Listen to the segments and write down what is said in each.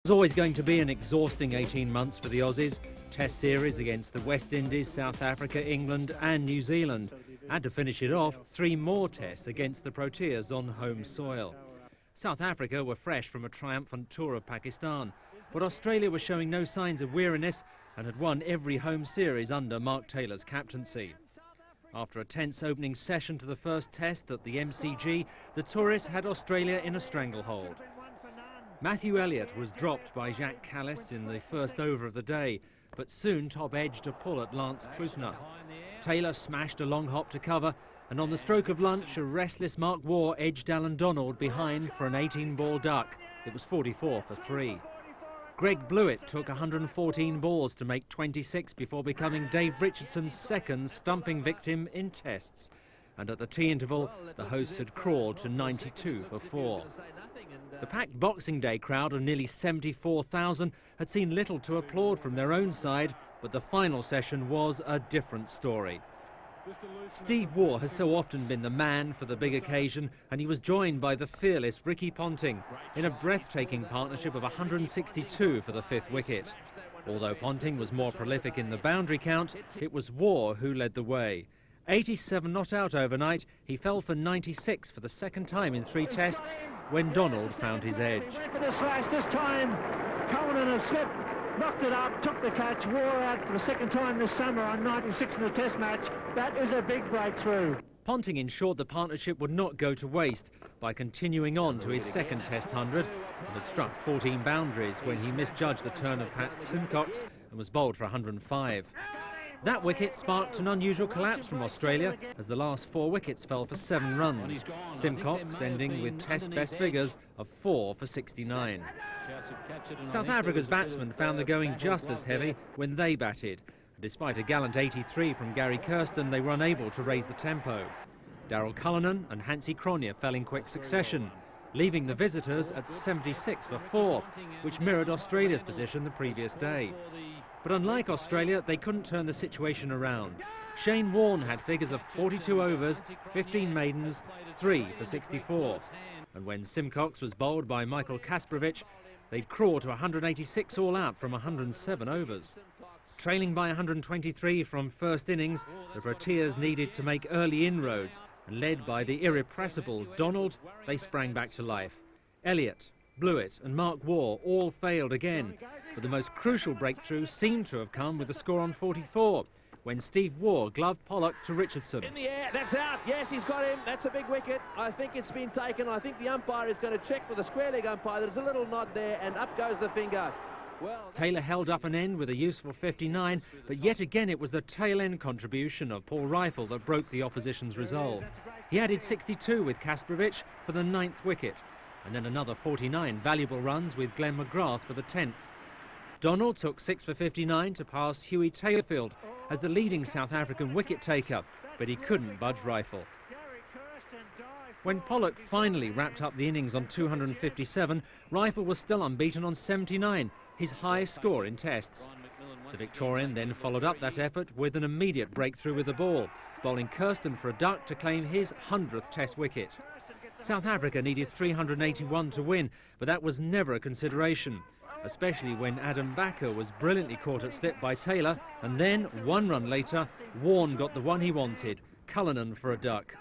It's always going to be an exhausting 18 months for the Aussies. Test series against the West Indies, South Africa, England and New Zealand. And to finish it off, 3 more tests against the Proteas on home soil. South Africa were fresh from a triumphant tour of Pakistan, but Australia was showing no signs of weariness and had won every home series under Mark Taylor's captaincy. After a tense opening session to the first test at the MCG, the tourists had Australia in a stranglehold. Matthew Elliott was dropped by Jacques Kallis in the first over of the day, but soon top-edged a pull at Lance Klusener. Taylor smashed a long hop to cover, and on the stroke of lunch, a restless Mark Waugh edged Alan Donald behind for an 18-ball duck. It was 44 for 3. Greg Blewett took 114 balls to make 26 before becoming Dave Richardson's second stumping victim in tests. And at the tea interval, the hosts had crawled to 92 for 4. The packed Boxing Day crowd of nearly 74,000 had seen little to applaud from their own side, but the final session was a different story. Steve Waugh has so often been the man for the big occasion, and he was joined by the fearless Ricky Ponting in a breathtaking partnership of 162 for the 5th wicket. Although Ponting was more prolific in the boundary count, it was Waugh who led the way. 87 not out overnight, he fell for 96 for the second time in 3 tests when Donald found his edge. He went for the slash this time. Cullinan had slipped, knocked it up, took the catch, Waugh out for the second time this summer on 96 in a test match. That is a big breakthrough. Ponting ensured the partnership would not go to waste by continuing on to his second test 100 and had struck 14 boundaries when he misjudged the turn of Pat Simcox and was bowled for 105. That wicket sparked an unusual collapse from Australia as the last 4 wickets fell for 7 runs. Simcox ending with test best figures of 4 for 69. South Africa's batsmen found the going just as heavy when they batted. Despite a gallant 83 from Gary Kirsten, they were unable to raise the tempo. Daryl Cullinan and Hansie Cronje fell in quick succession, leaving the visitors at 76 for 4, which mirrored Australia's position the previous day. But unlike Australia, they couldn't turn the situation around. Shane Warne had figures of 42 overs, 15 maidens, 3 for 64. And when Simcox was bowled by Michael Kasprowicz, they'd crawl to 186 all out from 107 overs. Trailing by 123 from first innings, the Proteas needed to make early inroads, and led by the irrepressible Donald, they sprang back to life. Elliott, Blewett and Mark Waugh all failed again, but the most crucial breakthrough seemed to have come with the score on 44, when Steve Waugh gloved Pollock to Richardson. In the air, that's out, yes, he's got him, that's a big wicket. I think it's been taken. I think the umpire is going to check with the square leg umpire. There's a little nod there, and up goes the finger. Well, Taylor held up an end with a useful 59, but yet again it was the tail-end contribution of Paul Rifle that broke the opposition's resolve. He added 62 with Kasprowicz for the 9th wicket, and then another 49 valuable runs with Glenn McGrath for the 10th. Donald took 6 for 59 to pass Huey Taylorfield as the leading South African wicket-taker, but he couldn't budge Rifle. When Pollock finally wrapped up the innings on 257, Rifle was still unbeaten on 79, his highest score in tests. The Victorian then followed up that effort with an immediate breakthrough with the ball, bowling Kirsten for a duck to claim his 100th test wicket. South Africa needed 381 to win, but that was never a consideration, especially when Adam Backer was brilliantly caught at slip by Taylor, and then, 1 run later, Warne got the one he wanted, Cullinan for a duck.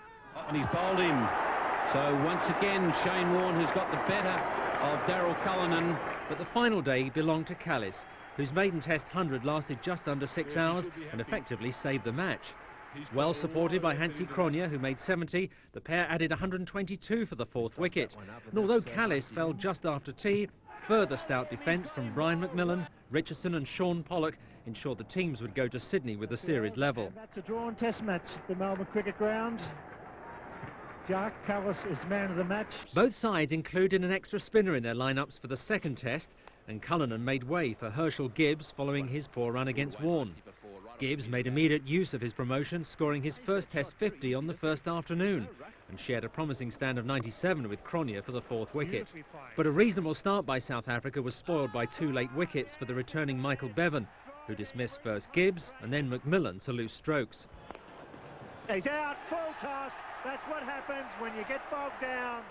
And he's bowled him. So once again, Shane Warne has got the better of Daryl Cullinan. But the final day belonged to Kallis, whose maiden test 100 lasted just under 6 hours and effectively saved the match. Well supported by Hansie Cronje, who made 70, the pair added 122 for the 4th wicket. And although Kallis fell just after tea, further stout defence from Brian McMillan, Richardson and Sean Pollock ensured the teams would go to Sydney with the series level. That's a drawn test match at the Melbourne Cricket Ground. Jacques Kallis is man of the match. Both sides included an extra spinner in their lineups for the 2nd test, and Cullinan made way for Herschel Gibbs following his poor run against Warne. Gibbs made immediate use of his promotion, scoring his first test 50 on the first afternoon, and shared a promising stand of 97 with Cronje for the 4th wicket. But a reasonable start by South Africa was spoiled by 2 late wickets for the returning Michael Bevan, who dismissed first Gibbs and then McMillan to loose strokes. He's out, full toss. That's what happens when you get bogged down.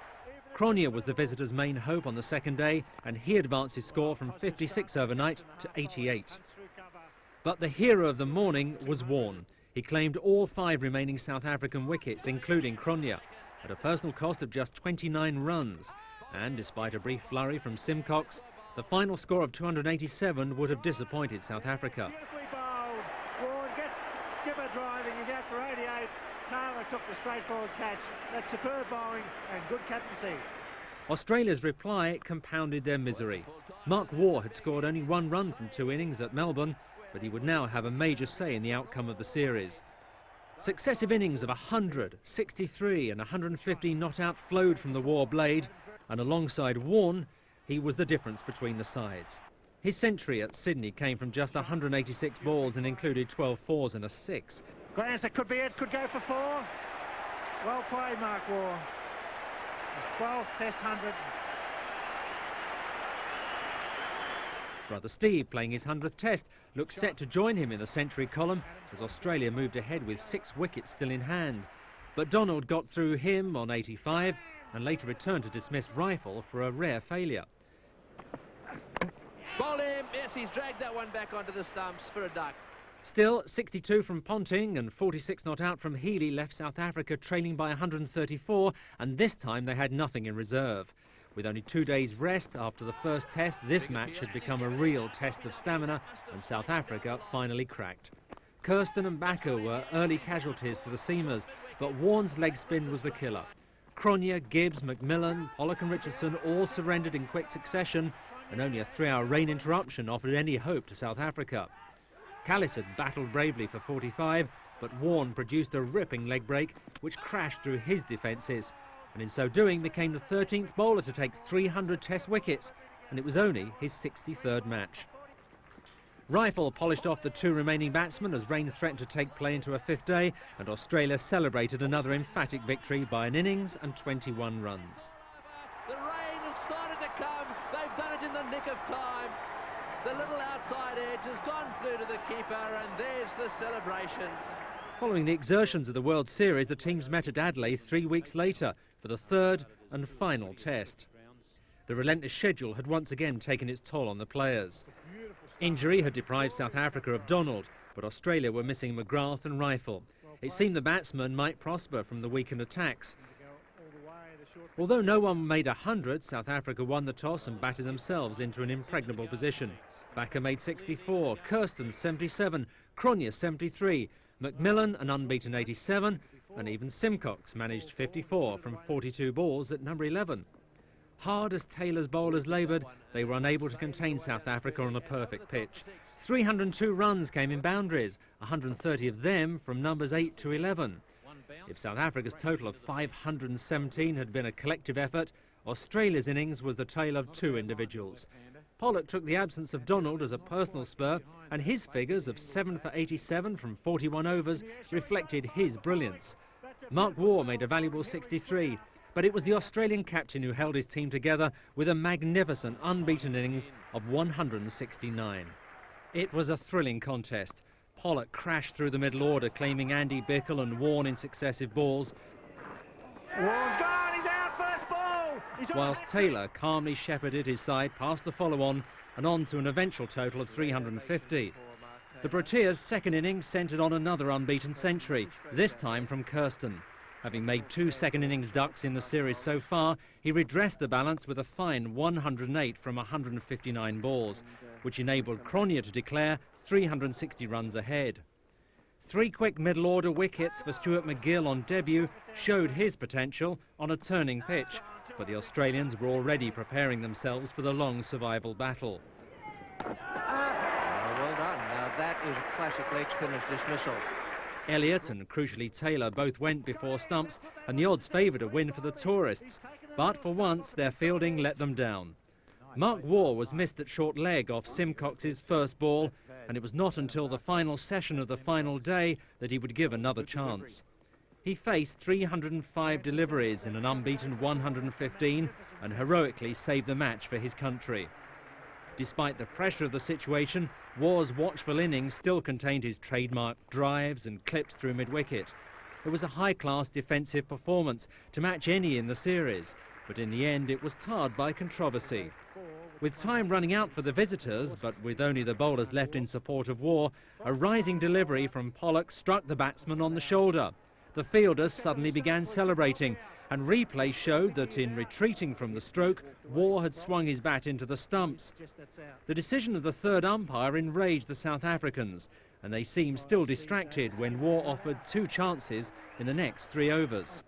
Cronje was the visitors' main hope on the second day, and he advanced his score from 56 overnight to 88. But the hero of the morning was Warne. He claimed all 5 remaining South African wickets, including Cronje, at a personal cost of just 29 runs. And despite a brief flurry from Simcox, the final score of 287 would have disappointed South Africa. Beautifully bowled. Warne gets skipper driving. He's out for 88. Taylor took the straightforward catch. That's superb bowling and good captaincy. Australia's reply compounded their misery. Mark Waugh had scored only 1 run from 2 innings at Melbourne, but he would now have a major say in the outcome of the series. Successive innings of 100, 63 and 150 not out flowed from the Waugh blade, and alongside Warne, he was the difference between the sides. His century at Sydney came from just 186 balls and included 12 fours and a 6. Glance, that could be it, could go for 4. Well played, Mark Waugh. His 12th Test 100. Brother Steve, playing his 100th Test, looks set to join him in the century column as Australia moved ahead with 6 wickets still in hand. But Donald got through him on 85 and later returned to dismiss Rifle for a rare failure. Bowl him. Yes, he's dragged that one back onto the stumps for a duck. Still, 62 from Ponting and 46 not out from Healy left South Africa trailing by 134, and this time they had nothing in reserve. With only 2 days' rest after the first test, this match had become a real test of stamina, and South Africa finally cracked. Kirsten and Backer were early casualties to the seamers, but Warne's leg spin was the killer. Cronje, Gibbs, McMillan, Pollock and Richardson all surrendered in quick succession, and only a 3-hour rain interruption offered any hope to South Africa. Callis had battled bravely for 45, but Warne produced a ripping leg break which crashed through his defences, and in so doing became the 13th bowler to take 300 Test wickets, and it was only his 63rd match. Rifle polished off the 2 remaining batsmen as rain threatened to take play into a 5th day, and Australia celebrated another emphatic victory by an innings and 21 runs. The rain has started to come. They've done it in the nick of time. The little outside edge has gone through to the keeper, and there's the celebration. Following the exertions of the World Series, the teams met at Adelaide 3 weeks later for the 3rd and final test. The relentless schedule had once again taken its toll on the players. Injury had deprived South Africa of Donald, but Australia were missing McGrath and Rifle. It seemed the batsmen might prosper from the weakened attacks. Although no one made 100, South Africa won the toss and batted themselves into an impregnable position. Backer made 64, Kirsten 77, Cronje 73, McMillan an unbeaten 87, and even Simcox managed 54 from 42 balls at number 11. Hard as Taylor's bowlers laboured, they were unable to contain South Africa on a perfect pitch. 302 runs came in boundaries, 130 of them from numbers 8 to 11. If South Africa's total of 517 had been a collective effort, Australia's innings was the tale of 2 individuals. Pollock took the absence of Donald as a personal spur, and his figures of 7 for 87 from 41 overs reflected his brilliance. Mark Waugh made a valuable 63, but it was the Australian captain who held his team together with a magnificent unbeaten innings of 169. It was a thrilling contest. Pollock crashed through the middle order, claiming Andy Bickle and Warne in successive balls. Warne's gone, he's out, first ball! Whilst Taylor calmly shepherded his side past the follow-on and on to an eventual total of 350. The Proteas' second innings centred on another unbeaten century, this time from Kirsten. Having made 2 second innings ducks in the series so far, he redressed the balance with a fine 108 from 159 balls, which enabled Cronje to declare 360 runs ahead. 3 quick middle-order wickets for Stuart McGill on debut showed his potential on a turning pitch, but the Australians were already preparing themselves for the long survival battle. Well done. Now that is a classic leg spinner's dismissal. Elliott and, crucially, Taylor both went before stumps, and the odds favoured a win for the tourists. But for once, their fielding let them down. Mark Waugh was missed at short leg off Simcox's first ball, and it was not until the final session of the final day that he would give another chance. He faced 305 deliveries in an unbeaten 115 and heroically saved the match for his country. Despite the pressure of the situation, Waugh's watchful innings still contained his trademark drives and clips through mid-wicket. It was a high-class defensive performance to match any in the series, but in the end it was tarred by controversy. With time running out for the visitors, but with only the bowlers left in support of Waugh, a rising delivery from Pollock struck the batsman on the shoulder. The fielders suddenly began celebrating, and replay showed that in retreating from the stroke, Waugh had swung his bat into the stumps. The decision of the third umpire enraged the South Africans, and they seemed still distracted when Waugh offered 2 chances in the next 3 overs.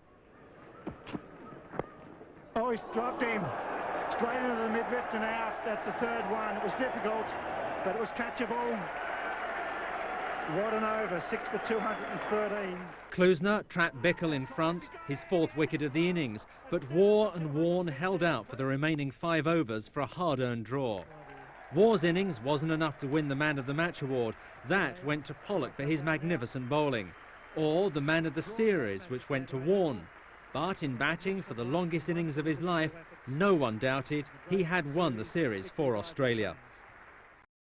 Oh, he's dropped him. Straight into the mid-lift and out. That's the third one. It was difficult, but it was catchable. What an over, 6 for 213. Klusner trapped Bickle in front, his 4th wicket of the innings, but Waugh and Warne held out for the remaining 5 overs for a hard-earned draw. Waugh's innings wasn't enough to win the Man of the Match award. That went to Pollock for his magnificent bowling, or the Man of the Series, which went to Warne. But in batting for the longest innings of his life, no one doubted he had won the series for Australia.